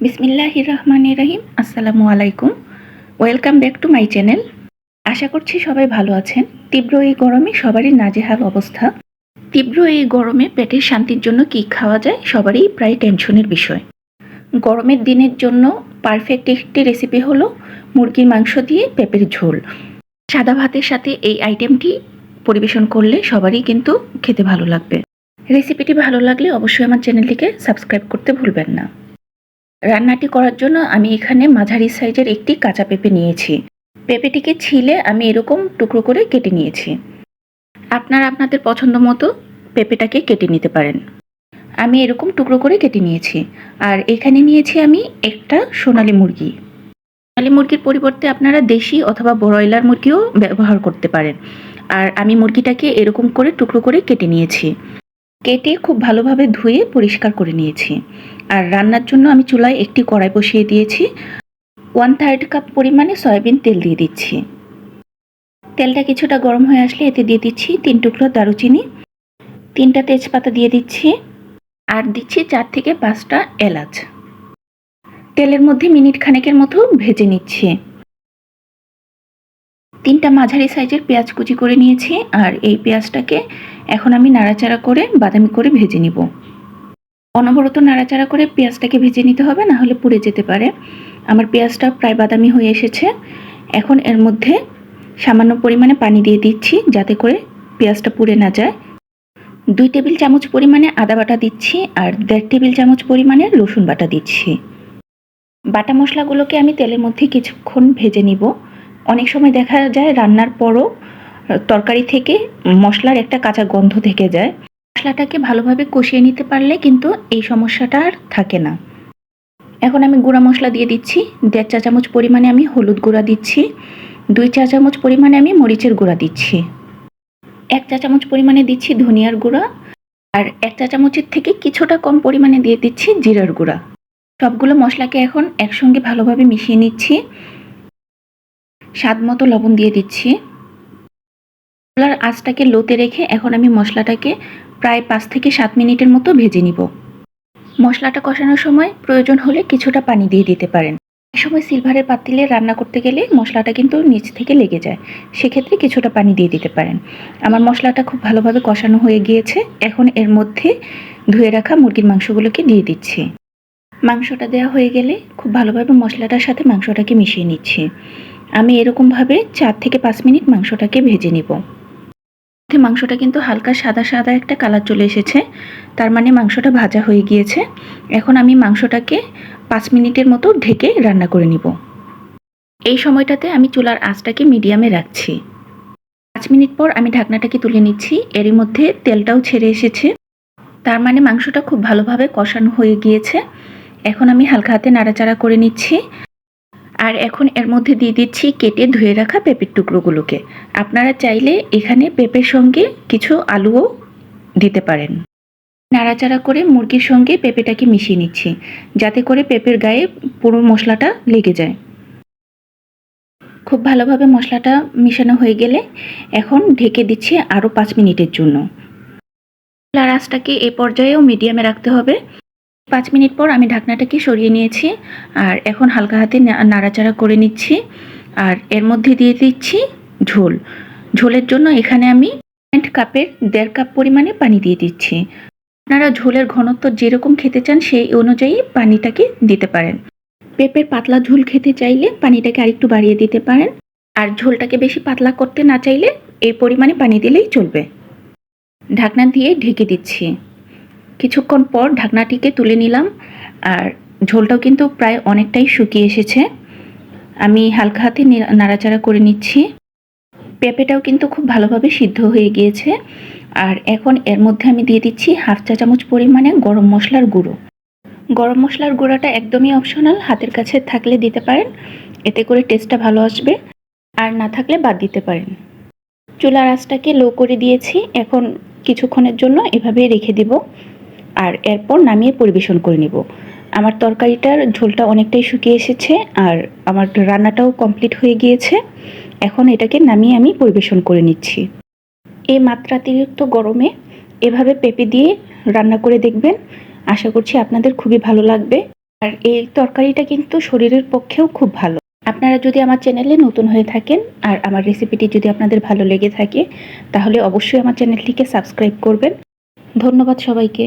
বিসমিল্লাহির রহমানির রহিম। আসসালামু আলাইকুম। Welcome back to my channel. আশা করছি সবাই ভালো আছেন। তীব্র এই গরমে সবারই নাজেহাল অবস্থা। তীব্র এই গরমে পেটের শান্তির জন্য কি খাওয়া যায় সবারই প্রায় টেনশনের বিষয়। গরমের দিনের জন্য পারফেক্ট একটি রেসিপি হলো মুরগির মাংস দিয়ে পেঁপের ঝোল। সাদা ভাতের সাথে এই আইটেমটি পরিবেশন করলে সবারই কিন্তু খেতে ভালো লাগবে। রেসিপিটি ভালো লাগলে অবশ্যই আমার চ্যানেলটিকে সাবস্ক্রাইব করতে ভুলবেন না। রান্নাটি করার জন্য আমি এখানে মাঝারি সাইজের একটি কাঁচা পেঁপে নিয়েছি। পেঁপেটিকে ছিলে আমি এরকম টুকরো করে কেটে নিয়েছি। আপনারা আপনাদের পছন্দ মতো পেঁপেটাকে কেটে নিতে পারেন। আমি এরকম টুকরো করে কেটে নিয়েছি। আর এখানে নিয়েছি আমি একটা সোনালী মুরগি। সোনালী মুরগির পরিবর্তে আপনারা দেশি অথবা ব্রয়লার মুরগিও ব্যবহার করতে পারেন। আর আমি মুরগিটাকে এরকম করে টুকরো করে কেটে নিয়েছি। কেটে খুব ভালোভাবে ধুয়ে পরিষ্কার করে নিয়েছি। আর রান্নার জন্য আমি চুলায় একটি কড়াই বসিয়ে দিয়েছি। 1/3 কাপ পরিমাণে সয়াবিন তেল দিয়ে দিচ্ছি। তেলটা কিছুটা গরম হয়ে আসলে এতে দিয়ে দিচ্ছি 3 টুকরো দারুচিনি, 3টা তেজপাতা দিয়ে দিচ্ছি, আর দিচ্ছি 4 থেকে 5টা এলাচ। তেলের মধ্যে মিনিট খানেকের মতো ভেজে নিচ্ছি। 3টা মাঝারি সাইজের পেঁয়াজ কুচি করে নিয়েছি। আর এই পেঁয়াজটাকে এখন আমি নাড়াচাড়া করে বাদামি করে ভেজে নিব। অনবরত নাড়াচাড়া করে পেঁয়াজটাকে ভেজে নিতে হবে, না হলে পুড়ে যেতে পারে। আমার পেঁয়াজটা প্রায় বাদামি হয়ে এসেছে। এখন এর মধ্যে সামান্য পরিমাণে পানি দিয়ে দিচ্ছি যাতে করে পেঁয়াজটা পুড়ে না যায়। 2 টেবিল চামচ পরিমাণে আদা বাটা দিচ্ছি আর 1.5 টেবিল চামচ পরিমাণে রসুন বাটা দিচ্ছি। বাটা মশলাগুলোকে আমি তেলের মধ্যে কিছুক্ষণ ভেজে নিব। অনেক সময় দেখা যায় রান্নার পরও তরকারি থেকে মশলার একটা কাঁচা গন্ধ থেকে যায়। মশলাটাকে ভালোভাবে কষিয়ে নিতে পারলে কিন্তু এই সমস্যাটা আর থাকে না। এখন আমি গুঁড়া মশলা দিয়ে দিচ্ছি। 1.5 চা চামচ পরিমাণে আমি হলুদ গুঁড়া দিচ্ছি, 2 চা চামচ পরিমাণে আমি মরিচের গুঁড়া দিচ্ছি, 1 চা চামচ পরিমাণে দিচ্ছি ধনিয়ার গুঁড়া, আর 1 চা চামচের থেকে কিছুটা কম পরিমাণে দিয়ে দিচ্ছি জিরার গুঁড়া। সবগুলো মশলাকে এখন একসঙ্গে ভালোভাবে মিশিয়ে নিচ্ছি। স্বাদ মতো লবণ দিয়ে দিচ্ছি। মশলার আঁচটাকে লোতে রেখে এখন আমি মশলাটাকে প্রায় 5 থেকে 7 মিনিটের মতো ভেজে নিব। মশলাটা কষানোর সময় প্রয়োজন হলে কিছুটা পানি দিয়ে দিতে পারেন। এই সময় সিলভারের পাতিলে রান্না করতে গেলে মশলাটা কিন্তু নিচ থেকে লেগে যায়, সেক্ষেত্রে কিছুটা পানি দিয়ে দিতে পারেন। আমার মশলাটা খুব ভালোভাবে কষানো হয়ে গিয়েছে। এখন এর মধ্যে ধুয়ে রাখা মুরগির মাংসগুলোকে দিয়ে দিচ্ছি। মাংসটা দেওয়া হয়ে গেলে খুব ভালোভাবে মশলাটার সাথে মাংসটাকে মিশিয়ে নিচ্ছি। আমি এরকমভাবে 4 থেকে 5 মিনিট মাংসটাকে ভেজে নিব। মাংসটা কিন্তু হালকা সাদা সাদা একটা কালার চলে এসেছে, তার মানে মাংসটা ভাজা হয়ে গিয়েছে। এখন আমি মাংসটাকে 5 মিনিটের মতো ঢেকে রান্না করে নিব। এই সময়টাতে আমি চুলার আঁচটাকে মিডিয়ামে রাখছি। 5 মিনিট পর আমি ঢাকনাটাকে তুলে নিচ্ছি। এরই মধ্যে তেলটাও ছেড়ে এসেছে, তার মানে মাংসটা খুব ভালোভাবে কষানো হয়ে গিয়েছে। এখন আমি হালকা হাতে নাড়াচাড়া করে নিচ্ছি। আর এখন এর মধ্যে দিয়ে দিচ্ছি কেটে ধুয়ে রাখা পেঁপের টুকরোগুলোকে। আপনারা চাইলে এখানে পেঁপের সঙ্গে কিছু আলুও দিতে পারেন। নাড়াচাড়া করে মুরগির সঙ্গে পেঁপেটাকে মিশিয়ে নিচ্ছি যাতে করে পেঁপের গায়ে পুরো মশলাটা লেগে যায়। খুব ভালোভাবে মশলাটা মিশানো হয়ে গেলে এখন ঢেকে দিচ্ছি আরও 5 মিনিটের জন্য। চুলার আঁচটাকে এ পর্যায়েও মিডিয়ামে রাখতে হবে। 5 মিনিট পর আমি ঢাকনাটাকে সরিয়ে নিয়েছি। আর এখন হালকা হাতে নাড়াচাড়া করে নিচ্ছি। আর এর মধ্যে দিয়ে দিচ্ছি ঝোল। ঝোলের জন্য এখানে আমি 1 কাপের 1.5 কাপ পরিমাণে পানি দিয়ে দিচ্ছি। আপনারা ঝোলের ঘনত্ব যেরকম খেতে চান সেই অনুযায়ী পানিটাকে দিতে পারেন। পেঁপের পাতলা ঝোল খেতে চাইলে পানিটাকে আরেকটু বাড়িয়ে দিতে পারেন। আর ঝোলটাকে বেশি পাতলা করতে না চাইলে এই পরিমাণে পানি দিলেই চলবে। ঢাকনা দিয়ে ঢেকে দিচ্ছি। কিছুক্ষণ পর ঢাকনাটিকে তুলে নিলাম। আর ঝোলটাও কিন্তু প্রায় অনেকটাই শুকিয়ে এসেছে। আমি হালকা হাতে নাড়াচাড়া করে নিচ্ছি। পেঁপেটাও কিন্তু খুব ভালোভাবে সিদ্ধ হয়ে গিয়েছে। আর এখন এর মধ্যে আমি দিয়ে দিচ্ছি 1/2 চা চামচ পরিমাণে গরম মশলার গুঁড়ো। গরম মশলার গুঁড়োটা একদমই অপশনাল, হাতের কাছে থাকলে দিতে পারেন, এতে করে টেস্টটা ভালো আসবে। আর না থাকলে বাদ দিতে পারেন। চুলার আঁচটাকে লো করে দিয়েছি। এখন কিছুক্ষণের জন্য এভাবেই রেখে দিব। আর এরপর নামিয়ে পরিবেশন করে নিব। আমার তরকারিটার ঝোলটা অনেকটাই শুকিয়ে এসেছে আর আমার রান্নাটাও কমপ্লিট হয়ে গিয়েছে। এখন এটাকে নামিয়ে আমি পরিবেশন করে নিচ্ছি। এই মাত্রাতিরিক্ত গরমে এভাবে পেঁপে দিয়ে রান্না করে দেখবেন, আশা করছি আপনাদের খুবই ভালো লাগবে। আর এই তরকারিটা কিন্তু শরীরের পক্ষেও খুব ভালো। আপনারা যদি আমার চ্যানেলে নতুন হয়ে থাকেন আর আমার রেসিপিটি যদি আপনাদের ভালো লেগে থাকে তাহলে অবশ্যই আমার চ্যানেলটিকে সাবস্ক্রাইব করবেন। ধন্যবাদ সবাইকে।